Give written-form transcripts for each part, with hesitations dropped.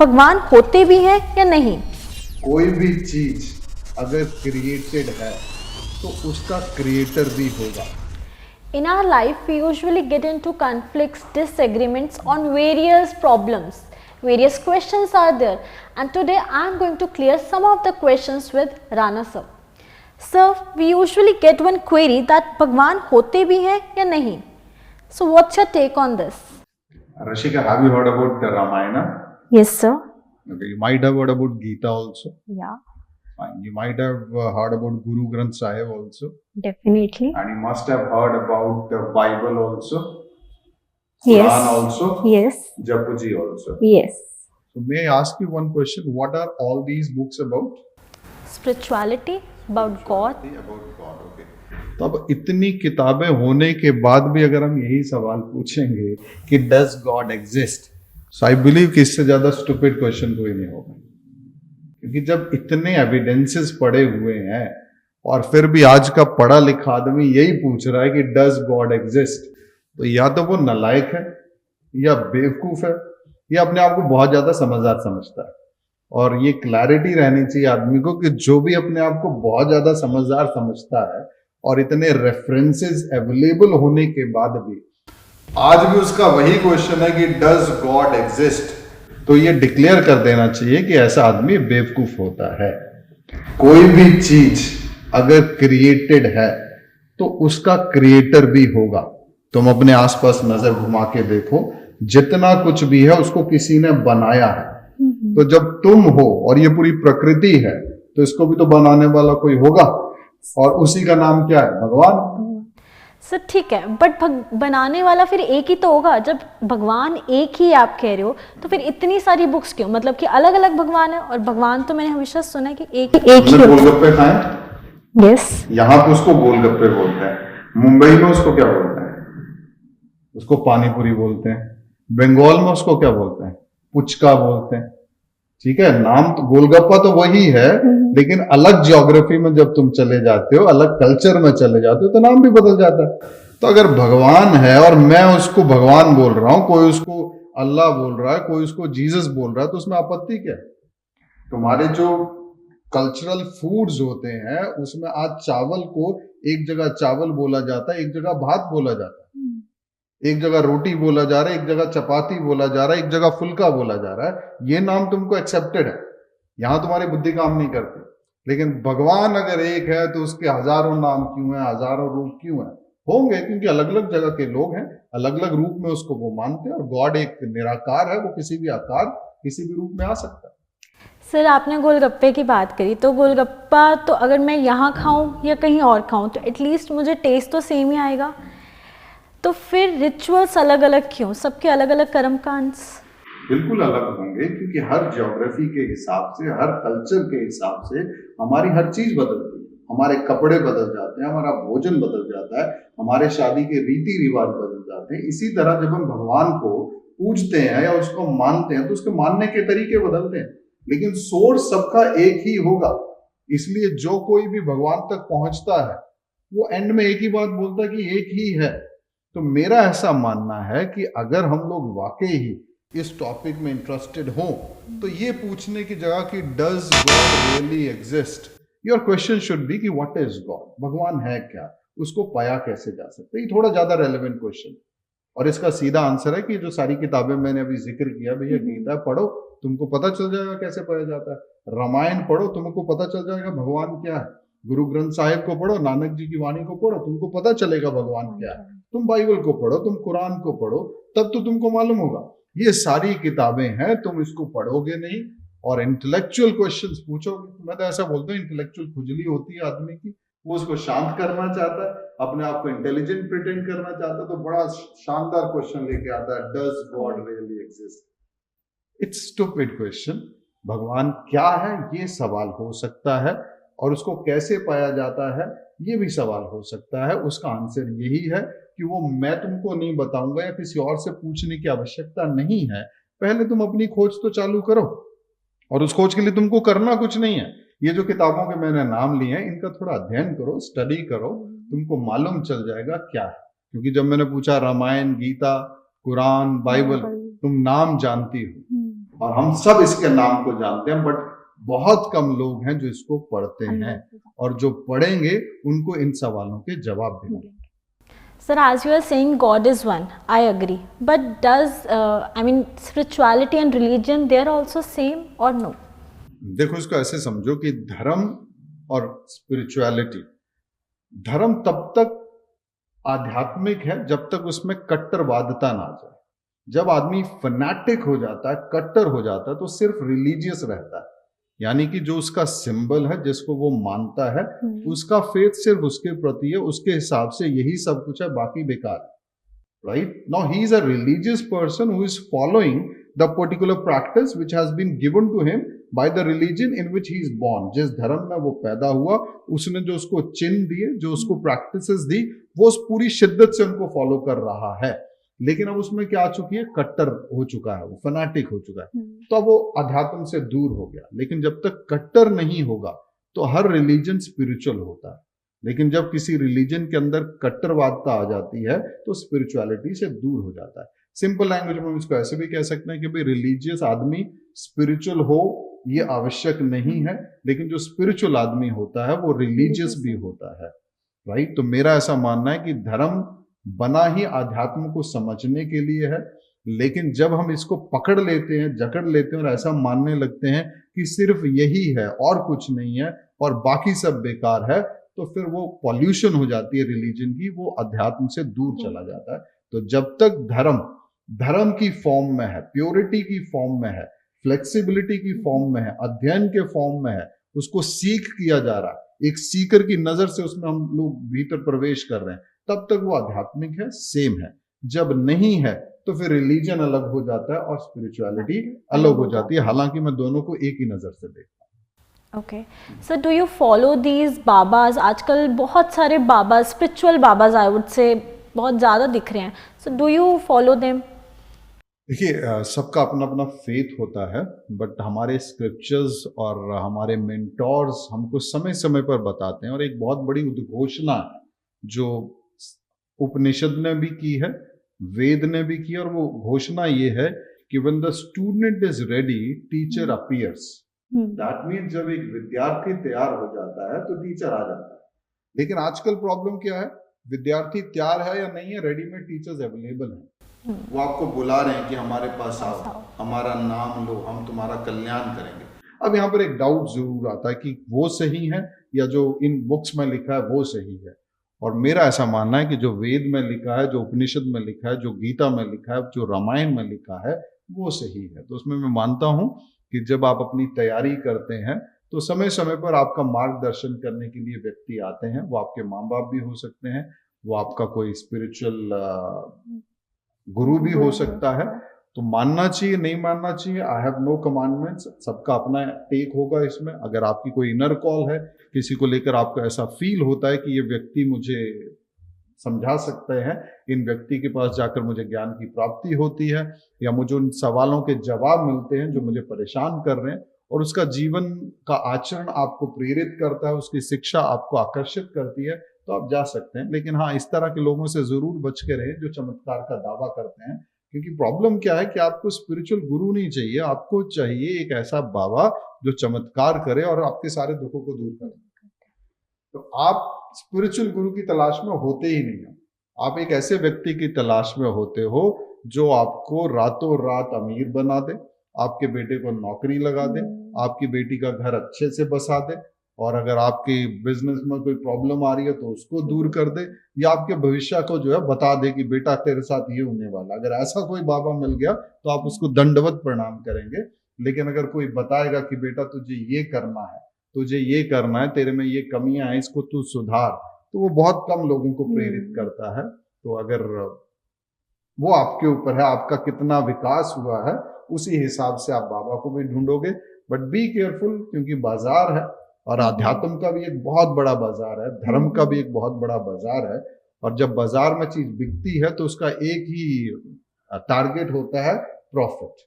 भगवान होते भी हैं या नहीं? कोई भी चीज अगर क्रिएटेड है तो उसका क्रिएटर भी होगा। In our life, we usually get into conflicts, disagreements on various problems. Various questions are there, and today I am going to clear some of the questions with Rana sir. Sir, we usually get one query that भगवान होते भी हैं या नहीं? So what's your take on this? Rashika, have you heard about the Ramayana? Yes sir. Okay, you might have heard about Gita also. Yeah, Fine. You might have heard about Guru Granth Sahib also. definitely. And you must have heard about the Bible also. Yes. Quran also. Yes. Japuji also. Yes. So may I ask you one question? What are all these books about? Spirituality, about God. About God, okay. तो अब इतनी किताबें होने के बाद भी अगर हम यही सवाल पूछेंगे कि does God exist, so I believe कि इससे ज्यादा स्टूपिड क्वेश्चन कोई नहीं होगा। क्योंकि जब इतने एविडेंसेस पड़े हुए हैं और फिर भी आज का पढ़ा लिखा आदमी यही पूछ रहा है कि डज गॉड एग्जिस्ट, तो या तो वो नालायक है या बेवकूफ है या अपने आप को बहुत ज्यादा समझदार समझता है। और ये क्लैरिटी रहनी चाहिए आदमी को कि जो भी अपने आप को बहुत ज्यादा समझदार समझता है और इतने रेफरेंसेस अवेलेबल होने के बाद भी आज भी उसका वही क्वेश्चन है कि डज गॉड एग्जिस्ट, तो ये डिक्लेयर कर देना चाहिए कि ऐसा आदमी बेवकूफ होता है। कोई भी चीज अगर क्रिएटेड है तो उसका क्रिएटर भी होगा। तुम अपने आसपास नजर घुमा के देखो, जितना कुछ भी है उसको किसी ने बनाया है। तो जब तुम हो और ये पूरी प्रकृति है तो इसको भी तो बनाने वाला कोई होगा, और उसी का नाम क्या है? भगवान। सर ठीक है, बट बनाने वाला फिर एक ही तो होगा। जब भगवान एक ही आप कह रहे हो तो फिर इतनी सारी बुक्स क्यों? मतलब कि अलग अलग भगवान है, और भगवान तो मैंने हमेशा सुना है कि एक ही गोलगप्पे खाएं? यस। यहाँ पे उसको गोलगप्पे बोलते हैं, मुंबई में उसको क्या बोलते हैं? उसको पानीपुरी बोलते हैं। बंगाल में उसको क्या बोलते हैं? पुचका बोलते हैं। ठीक है, नाम तो गोलगप्पा तो वही है, लेकिन अलग ज्योग्राफी में जब तुम चले जाते हो, अलग कल्चर में चले जाते हो, तो नाम भी बदल जाता है। तो अगर भगवान है और मैं उसको भगवान बोल रहा हूं, कोई उसको अल्लाह बोल रहा है, कोई उसको जीसस बोल रहा है, तो उसमें आपत्ति क्या है? तुम्हारे जो कल्चरल फूड्स होते हैं उसमें आज चावल को एक जगह चावल बोला जाता है, एक जगह भात बोला जाता है, एक जगह रोटी बोला जा रहा है, एक जगह चपाती बोला जा रहा है, एक जगह फुल्का बोला जा रहा है। ये नाम तुमको एक्सेप्टेड है, यहां तुम्हारी बुद्धि काम नहीं करती। लेकिन भगवान अगर एक है तो उसके हजारों नाम क्यों हैं, हजारों रूप क्यों हैं? होंगे क्योंकि अलग अलग जगह के लोग हैं, अलग अलग रूप में उसको वो मानते हैं। और गॉड एक निराकार है, वो किसी भी आकार किसी भी रूप में आ सकता है। सर आपने गोलगप्पे की बात करी, तो गोलगप्पा तो अगर मैं यहाँ खाऊं या कहीं और खाऊं तो एटलीस्ट मुझे टेस्ट तो सेम ही आएगा। तो फिर रिचुअल्स अलग अलग क्यों? सबके अलग अलग कर्मकांड बिल्कुल अलग होंगे, क्योंकि हर ज्योग्राफी के हिसाब से, हर कल्चर के हिसाब से हमारी हर चीज बदलती है। हमारे कपड़े बदल जाते हैं, हमारा भोजन बदल जाता है, हमारे शादी के रीति रिवाज बदल जाते हैं। इसी तरह जब हम भगवान को पूजते हैं या उसको मानते हैं तो उसके मानने के तरीके बदलते हैं, लेकिन सोर्स सबका एक ही होगा। इसलिए जो कोई भी भगवान तक पहुंचता है वो एंड में एक ही बात बोलता है कि एक ही है। तो मेरा ऐसा मानना है कि अगर हम लोग वाकई ही इस टॉपिक में इंटरेस्टेड हो तो ये पूछने की जगह कि does God really exist, your question should be कि व्हाट इज गॉड? भगवान है क्या? उसको पाया कैसे जा सकता है? ये थोड़ा ज्यादा रेलेवेंट क्वेश्चन। और इसका सीधा आंसर है कि जो सारी किताबें मैंने अभी जिक्र किया, भैया गीता पढ़ो, तुमको पता चल जाएगा कैसे पाया जाता है। रामायण पढ़ो, तुमको पता चल जाएगा भगवान क्या है। गुरु ग्रंथ साहिब को पढ़ो, नानक जी की वाणी को पढ़ो, तुमको पता चलेगा भगवान क्या है। तुम बाइबल को पढ़ो, तुम कुरान को पढ़ो, तब तो तुमको मालूम होगा। ये सारी किताबें हैं, तुम इसको पढ़ोगे नहीं और इंटेलेक्चुअल क्वेश्चंस पूछोगे। मैं तो ऐसा बोलता हूँ, इंटेलेक्चुअल खुजली होती है आदमी की, वो उसको शांत करना चाहता है, अपने आप को इंटेलिजेंट प्रिटेंड करना चाहता है, तो बड़ा शानदार क्वेश्चन लेके आता है, does God really exist? It's stupid question. भगवान क्या है ये सवाल हो सकता है, और उसको कैसे पाया जाता है ये भी सवाल हो सकता है। उसका आंसर यही है कि वो मैं तुमको नहीं बताऊंगा या किसी और से पूछने की आवश्यकता नहीं है। पहले तुम अपनी खोज तो चालू करो, और उस खोज के लिए तुमको करना कुछ नहीं है। ये जो किताबों के मैंने नाम लिए हैं इनका थोड़ा अध्ययन करो, स्टडी करो, तुमको मालूम चल जाएगा क्या है। क्योंकि जब मैंने पूछा रामायण, गीता, कुरान, बाइबल, तुम नाम जानती हो और हम सब इसके नाम को जानते हैं, बट बहुत कम लोग हैं जो इसको पढ़ते हैं, और जो पढ़ेंगे उनको इन सवालों के जवाब देंगे। Sir, as you are saying God is one, I agree. But does, spirituality and religion, they are also same or no? देखो, इसको ऐसे समझो कि धर्म और स्पिरिचुअलिटी, धर्म तब तक आध्यात्मिक है जब तक उसमें कट्टरवादता ना आ जाए। जब आदमी फैनेटिक हो जाता है, कट्टर हो जाता है, तो सिर्फ रिलीजियस रहता है, यानी कि जो उसका सिंबल है, जिसको वो मानता है, उसका फेथ सिर्फ उसके प्रति है, उसके हिसाब से यही सब कुछ है, बाकी बेकार है। Right now he is a religious person who is following the particular practice which has been given to him by the religion in which he is born. जिस धर्म में वो पैदा हुआ, उसने जो उसको चिन्ह दिए, जो उसको प्रैक्टिसेस दी, वो उस पूरी शिद्दत से उनको फॉलो कर रहा है। लेकिन अब उसमें क्या आ चुकी है, कट्टर हो चुका है, वो फनाटिक हो चुका है, तो अब वो अध्यात्म से दूर हो गया। लेकिन जब तक कट्टर नहीं होगा तो हर रिलीजन स्पिरिचुअल होता है, लेकिन जब किसी रिलीजन के अंदर कट्टरवादता आ जाती है तो स्पिरिचुअलिटी से दूर हो जाता है। सिंपल लैंग्वेज में हम इसको ऐसे भी कह सकते हैं कि भाई रिलीजियस आदमी स्पिरिचुअल हो ये आवश्यक नहीं है, लेकिन जो स्पिरिचुअल आदमी होता है वो रिलीजियस भी होता है। राइट, तो मेरा ऐसा मानना है कि धर्म बना ही आध्यात्म को समझने के लिए है, लेकिन जब हम इसको पकड़ लेते हैं, जकड़ लेते हैं और ऐसा मानने लगते हैं कि सिर्फ यही है और कुछ नहीं है और बाकी सब बेकार है, तो फिर वो पॉल्यूशन हो जाती है रिलीजन की, वो अध्यात्म से दूर चला जाता है। तो जब तक धर्म की फॉर्म में है, प्योरिटी की फॉर्म में है, फ्लेक्सिबिलिटी की फॉर्म में है, अध्ययन के फॉर्म में है, उसको सीख किया जा रहा है, एक सीकर की नजर से उसमें हम लोग भीतर प्रवेश कर रहे हैं, तब तक वो आध्यात्मिक है, सेम है। जब नहीं है तो फिर रिलीजन अलग हो जाता है और स्पिरिचुअलिटी अलग हो जाती है, हालांकि मैं दोनों को एक ही नजर से देखता हूँ। Okay sir, do you follow these babas? आजकल बहुत सारे बाबाज, स्पिरिचुअल बाबाज आई वुड से, बहुत ज़्यादा दिख रहे हैं, so do you follow them? देखिए, सबका अपना अपना फेथ होता है, बट हमारे स्क्रिप्चर्स और हमारे मेंटोर्स हमको समय समय पर बताते हैं, और एक बहुत बड़ी उद्घोषणा जो उपनिषद ने भी की है, वेद ने भी की, और वो घोषणा ये है कि when the student is ready teacher appears. That means जब एक विद्यार्थी तैयार हो जाता है तो टीचर आ जाता है। लेकिन आजकल प्रॉब्लम क्या है, विद्यार्थी तैयार है या नहीं है, रेडीमेड टीचर्स अवेलेबल हैं, वो आपको बुला रहे हैं कि हमारे पास आओ, हमारा नाम लो, हम तुम्हारा कल्याण करेंगे। अब यहाँ पर एक डाउट जरूर आता है कि वो सही है या जो इन बुक्स में लिखा है वो सही है। और मेरा ऐसा मानना है कि जो वेद में लिखा है, जो उपनिषद में लिखा है, जो गीता में लिखा है, जो रामायण में लिखा है, वो सही है। तो उसमें मैं मानता हूं कि जब आप अपनी तैयारी करते हैं तो समय समय पर आपका मार्गदर्शन करने के लिए व्यक्ति आते हैं। वो आपके माँ बाप भी हो सकते हैं, वो आपका कोई स्पिरिचुअल गुरु भी हो सकता है। तो मानना चाहिए, नहीं मानना चाहिए, आई हैव नो कमांडमेंट्स, सबका अपना टेक होगा इसमें। अगर आपकी कोई इनर कॉल है, किसी को लेकर आपको ऐसा फील होता है कि ये व्यक्ति मुझे समझा सकते हैं, इन व्यक्ति के पास जाकर मुझे ज्ञान की प्राप्ति होती है, या मुझे उन सवालों के जवाब मिलते हैं जो मुझे परेशान कर रहे हैं, और उसका जीवन का आचरण आपको प्रेरित करता है, उसकी शिक्षा आपको आकर्षित करती है, तो आप जा सकते हैं। लेकिन हाँ, इस तरह के लोगों से जरूर बच के रहें जो चमत्कार का दावा करते हैं, क्योंकि प्रॉब्लम क्या है कि आपको स्पिरिचुअल गुरु नहीं चाहिए, आपको चाहिए एक ऐसा बाबा जो चमत्कार करे और आपके सारे दुखों को दूर करे। तो आप स्पिरिचुअल गुरु की तलाश में होते ही नहीं हो, आप एक ऐसे व्यक्ति की तलाश में होते हो जो आपको रातों रात अमीर बना दे, आपके बेटे को नौकरी लगा दे, आपकी बेटी का घर अच्छे से बसा दे, और अगर आपके बिजनेस में कोई प्रॉब्लम आ रही है तो उसको दूर कर दे, या आपके भविष्य को जो है बता दे कि बेटा तेरे साथ ये होने वाला। अगर ऐसा कोई बाबा मिल गया तो आप उसको दंडवत प्रणाम करेंगे। लेकिन अगर कोई बताएगा कि बेटा तुझे ये करना है, तुझे ये करना है, तेरे में ये कमियां हैं, इसको तू सुधार, तो वो बहुत कम लोगों को प्रेरित करता है। तो अगर वो आपके ऊपर है, आपका कितना विकास हुआ है, उसी हिसाब से आप बाबा को भी ढूंढोगे। बट बी केयरफुल, क्योंकि बाजार है, और अध्यात्म का भी एक बहुत बड़ा बाजार है, धर्म का भी एक बहुत बड़ा बाजार है, और जब बाजार में चीज बिकती है तो उसका एक ही टारगेट होता है, प्रॉफिट।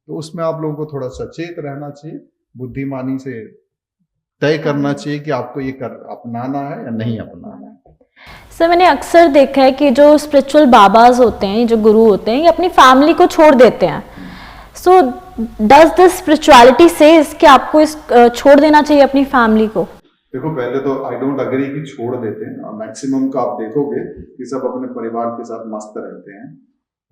तो उसमें आप लोगों को थोड़ा सचेत रहना चाहिए, बुद्धिमानी से तय करना चाहिए कि आपको ये अपनाना है या नहीं अपनाना है। सर, मैंने अक्सर देखा है कि जो स्पिरिचुअल बाबाज होते हैं, जो गुरु होते हैं, ये अपनी फैमिली को छोड़ देते हैं। So does this spirituality says कि आपको इस छोड़ देना चाहिए अपनी फैमिली को? देखो, पहले तो आई डोंट अग्री कि छोड़ देते हैं। मैक्सिमम का आप देखोगे कि सब अपने परिवार के साथ मस्त रहते हैं।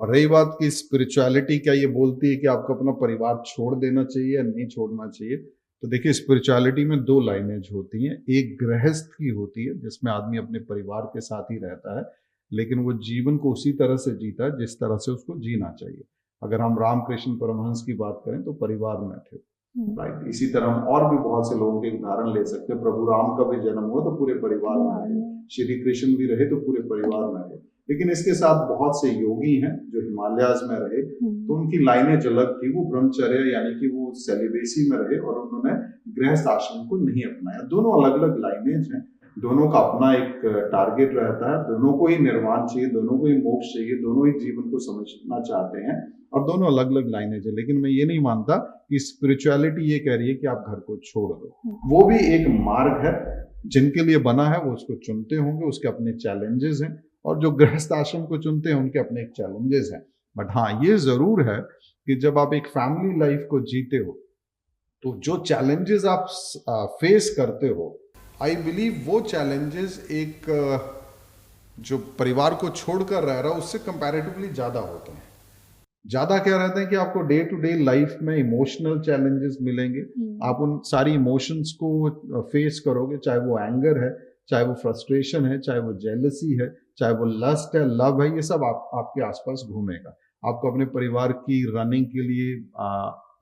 और रही बात की स्पिरिचुअलिटी क्या ये बोलती है कि आपको अपना परिवार छोड़ देना चाहिए या नहीं छोड़ना चाहिए, तो देखिए स्पिरिचुअलिटी में दो लाइनेज होती हैं। एक गृहस्थ की होती है जिसमें आदमी अपने परिवार के साथ ही रहता है, लेकिन वो जीवन को उसी तरह से जीता है जिस तरह से उसको जीना चाहिए। अगर हम रामकृष्ण परमहंस की बात करें तो परिवार में थे, राइट। इसी तरह हम और भी बहुत से लोगों के उदाहरण ले सकते हैं। प्रभु राम का भी जन्म हुआ तो पूरे परिवार में रहे, श्री कृष्ण भी रहे तो पूरे परिवार में रहे। लेकिन इसके साथ बहुत से योगी हैं जो हिमालयाज में रहे, तो उनकी लाइनें अलग थी। वो ब्रह्मचर्य यानी कि वो सेलिबेसी में रहे और उन्होंने गृहस्थ आश्रम को नहीं अपनाया। दोनों अलग अलग लाइनेज हैं, दोनों का अपना एक टारगेट रहता है, दोनों को ही निर्वाण चाहिए, दोनों को ही मोक्ष चाहिए, दोनों ही जीवन को समझना चाहते हैं और दोनों अलग अलग लाइनेज है। लेकिन मैं ये नहीं मानता कि स्पिरिचुअलिटी ये कह रही है कि आप घर को छोड़ दो। वो भी एक मार्ग है, जिनके लिए बना है वो उसको चुनते होंगे, उसके अपने चैलेंजेस हैं, और जो गृहस्थ आश्रम को चुनते हैं उनके अपने एक चैलेंजेस हैं। बट हाँ, ये जरूर है कि जब आप एक फैमिली लाइफ को जीते हो तो जो चैलेंजेस आप फेस करते हो, आई बिलीव वो चैलेंजेस एक जो परिवार को छोड़कर रह रहा है उससे कंपैरेटिवली ज्यादा होते हैं। ज्यादा क्या रहते हैं कि आपको डे टू डे लाइफ में इमोशनल चैलेंजेस मिलेंगे। आप उन सारी इमोशंस को फेस करोगे, चाहे वो एंगर है, चाहे वो फ्रस्ट्रेशन है, चाहे वो जेलसी है, चाहे वो लस्ट है, लव है, ये सब आपके आसपास घूमेगा। आपको अपने परिवार की रनिंग के लिए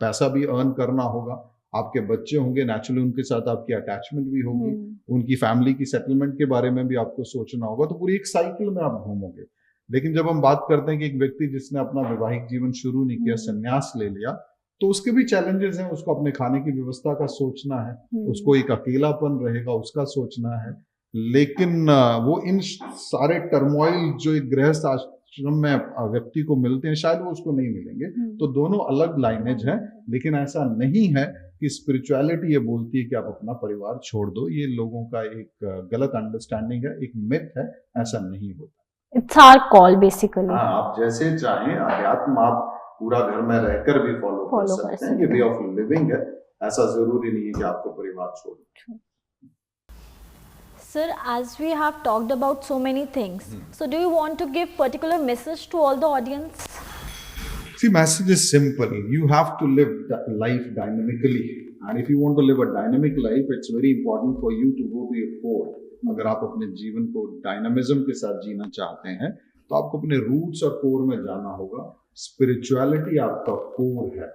पैसा भी अर्न करना होगा। आपके बच्चे होंगे, नेचुरली उनके साथ आपकी अटैचमेंट भी होगी, उनकी फैमिली की सेटलमेंट के बारे में भी आपको सोचना होगा। तो पूरी एक साइकिल में आप घूमोगे। लेकिन जब हम बात करते हैं कि एक व्यक्ति जिसने अपना वैवाहिक जीवन शुरू नहीं किया, संन्यास ले लिया, तो उसके भी चैलेंजेस हैं। उसको अपने खाने की व्यवस्था का सोचना है, उसको एक अकेलापन रहेगा उसका सोचना है। लेकिन वो इन सारे टर्मोइल जो एक गृहस्थ आश्रम में व्यक्ति को मिलते हैं, शायद वो उसको नहीं मिलेंगे। तो दोनों अलग लाइनेज हैं, लेकिन ऐसा नहीं है कि स्पिरिचुअलिटी ये बोलती है कि आप अपना परिवार छोड़ दो। ये लोगों का एक गलत अंडरस्टैंडिंग है, एक मिथ है, ऐसा नहीं होता। It's our call basically. हाँ, आप जैसे चाहें अध्यात्म आप पूरा घर में रहकर भी फॉलो कर सकते हैं। ये वे ऑफ लिविंग है, ऐसा जरूरी नहीं है कि आपको परिवार छोड़ो। Sir, as we have talked about so many things, so do you want to give particular message to all the audience? See, message is simple. You have to live life dynamically, and if you want to live a dynamic life, it's very important for you to go to your core. अगर आप अपने जीवन को dynamism के साथ जीना चाहते हैं तो आपको अपने रूट्स और कोर में जाना होगा। स्पिरिचुअलिटी आपका कोर है।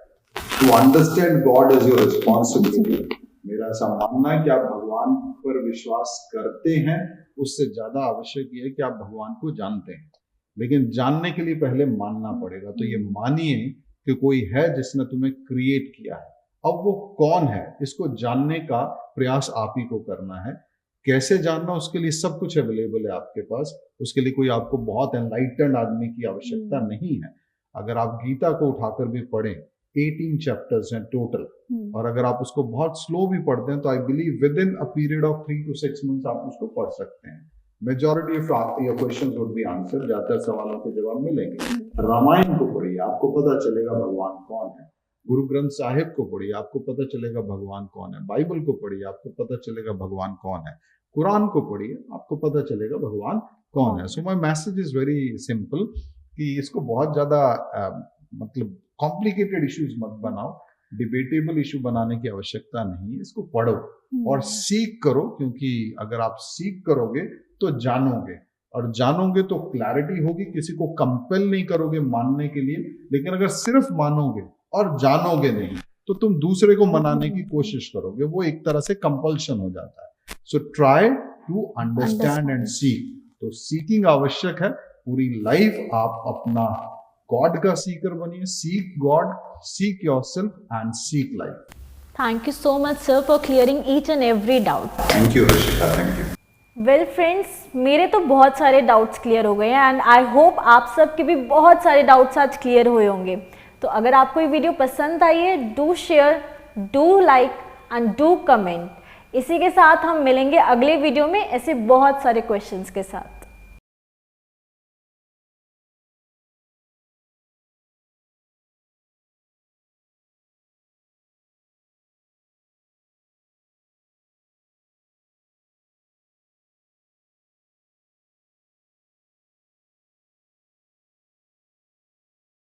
To understand God is your responsibility. मेरा ऐसा मानना है कि आप भगवान पर विश्वास करते हैं, उससे ज्यादा आवश्यक ये है कि आप भगवान को जानते हैं। लेकिन जानने के लिए पहले मानना पड़ेगा। तो ये मानिए कि कोई है जिसने तुम्हें क्रिएट किया है। अब वो कौन है, इसको जानने का प्रयास आप ही को करना है। कैसे जानना, उसके लिए सब कुछ अवेलेबल है आपके पास। उसके लिए कोई आपको बहुत एनलाइटेंड आदमी की आवश्यकता नहीं है। अगर आप गीता को उठाकर भी पढ़ें, 18 चैप्टर्स हैं टोटल, और अगर आप उसको बहुत स्लो भी पढ़ते हैं तो I believe with in a period of 3 to 6 months आप उसको पढ़ सकते हैं। Majority of your questions would be answer, ज्यादातर सवालों के जवाब मिलेंगे। रामायण को पढ़िए, आपको पता चलेगा भगवान कौन है। गुरु ग्रंथ साहिब को पढ़िए, आपको पता चलेगा भगवान कौन है। बाइबल को पढ़िए, आपको पता चलेगा भगवान कौन है। कुरान को पढ़िए, आपको पता चलेगा भगवान कौन है। So my message is very simple कि इसको बहुत ज्यादा मतलब कॉम्प्लिकेटेड इश्यूज मत बनाओ, डिबेटेबल इशू बनाने की आवश्यकता नहीं है। इसको पढ़ो और सीख करो, क्योंकि अगर आप सीख करोगे तो जानोगे, और जानोगे तो क्लैरिटी होगी। किसी को कंपेल नहीं करोगे मानने के लिए, लेकिन अगर सिर्फ मानोगे और जानोगे नहीं तो तुम दूसरे को मनाने की कोशिश करोगे, वो एक तरह से कंपल्शन हो जाता है। So try to understand and seek. तो सीकिंग आवश्यक है। पूरी लाइफ आप अपना गॉड का सीकर बनिए। Seek God, seek yourself and seek life. Thank you so much sir for clearing each and every doubt. Thank you Harshita, thank you. Well friends, मेरे तो बहुत सारे डाउट्स क्लियर हो गए हैं एंड आई होप आप सब के भी बहुत सारे डाउट्स आज क्लियर हुए होंगे। तो अगर आपको ये वीडियो पसंद आई है, do share, do like and do comment. इसी के साथ हम मिलेंगे अगले वीडियो में ऐसे बहुत सारे क्वेश्चंस के साथ।